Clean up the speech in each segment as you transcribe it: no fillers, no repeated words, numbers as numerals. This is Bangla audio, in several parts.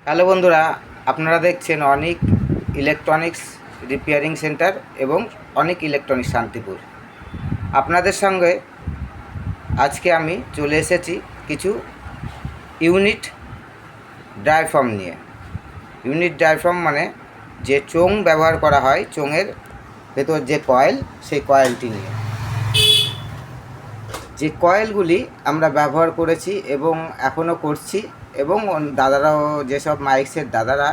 হ্যালো বন্ধুরা, আপনারা দেখছেন অনিক ইলেকট্রনিক্স রিপেয়ারিং সেন্টার এবং অনিক ইলেকট্রনিক্স শান্তিপুর। আপনাদের সঙ্গে আজকে আমি চলে এসেছি কিছু ইউনিট ডায়াফ্রাম নিয়ে। ইউনিট ডায়াফ্রাম মানে যে চোং ব্যবহার করা হয়, চোঙের ভেতর যে কয়েল, সেই কয়েলটি নিয়ে। যে কয়েলগুলি আমরা ব্যবহার করেছি এবং এখনও করছি, এবং দাদারাও, যেসব মাইক্সের দাদারা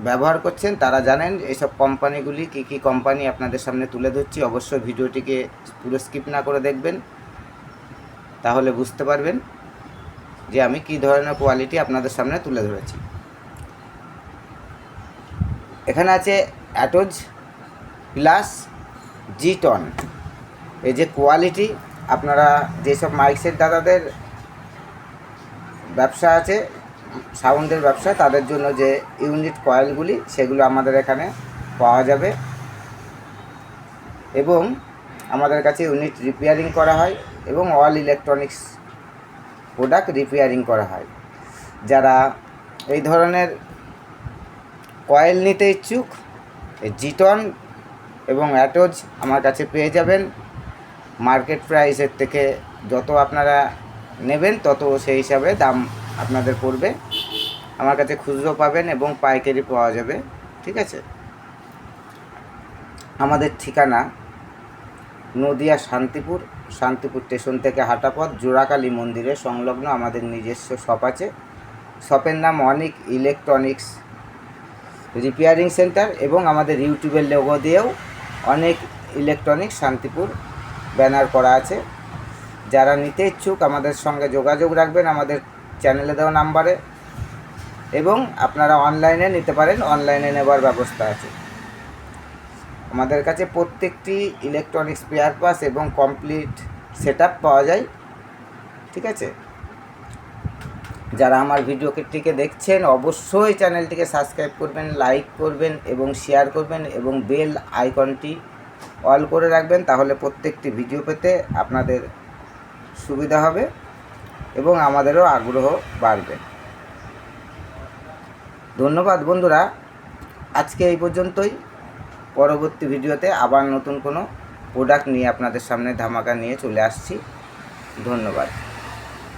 ব্যবহার করছেন তারা জানেন এইসব কোম্পানিগুলি কী কী কোম্পানি আপনাদের সামনে তুলে ধরছি। অবশ্যই ভিডিওটিকে পুরো স্কিপ না করে দেখবেন, তাহলে বুঝতে পারবেন যে আমি কী ধরনের কোয়ালিটি আপনাদের সামনে তুলে ধরেছি। এখানে আছে অ্যাটোজ প্লাস জিটন। এই যে কোয়ালিটি, আপনারা যেসব মাইক্সের দাদাদের ব্যবসা আছে, সাউন্ডের ব্যবসা, তাদের জন্য যে ইউনিট কয়েলগুলি, সেগুলো আমাদের এখানে পাওয়া যাবে। এবং আমাদের কাছে ইউনিট রিপেয়ারিং করা হয় এবং অল ইলেকট্রনিক্স প্রোডাক্ট রিপেয়ারিং করা হয়। যারা এই ধরনের কয়েল নিতে ইচ্ছুক, জিটন এবং অ্যাটোজ আমার কাছে পেয়ে যাবেন। মার্কেট প্রাইসের থেকে যত আপনারা নেবেন তত সেই হিসাবে দাম আপনাদের পড়বে। আমার কাছে খুচরো পাবেন এবং পাইকারি পাওয়া যাবে, ঠিক আছে। আমাদের ঠিকানা নদিয়া শান্তিপুর স্টেশন থেকে হাঁটা পথ, জোড়াকালী মন্দিরের সংলগ্ন আমাদের নিজস্ব শপ আছে। শপের নাম অনিক ইলেকট্রনিক্স রিপেয়ারিং সেন্টার, এবং আমাদের ইউটিউবের লোগো দিয়েও অনেক ইলেকট্রনিক্স শান্তিপুর ব্যানার করা আছে। যারা নিতে ইচ্ছুক আমাদের সঙ্গে যোগাযোগ রাখবেন আমাদের চ্যানেলে দেওয়া নাম্বারে, এবং আপনারা অনলাইনে নিতে পারেন, অনলাইনে নেবার ব্যবস্থা আছে। আমাদের কাছে প্রত্যেকটি ইলেকট্রনিক্স স্পেয়ার পার্টস এবং কমপ্লিট সেটআপ পাওয়া যায়, ঠিক আছে। যারা আমার ভিডিওটিকে দেখছেন অবশ্যই চ্যানেলটিকে সাবস্ক্রাইব করবেন, লাইক করবেন এবং শেয়ার করবেন, এবং বেল আইকনটি অল করে রাখবেন, তাহলে প্রত্যেকটি ভিডিও পেতে আপনাদের সুবিধা হবে এবং আমাদেরও আগ্রহ বাড়বে। ধন্যবাদ বন্ধুরা, আজকে এই পর্যন্তই। পরবর্তী ভিডিওতে আবার নতুন কোনো প্রোডাক্ট নিয়ে আপনাদের সামনে ধামাকা নিয়ে চলে আসছি। ধন্যবাদ।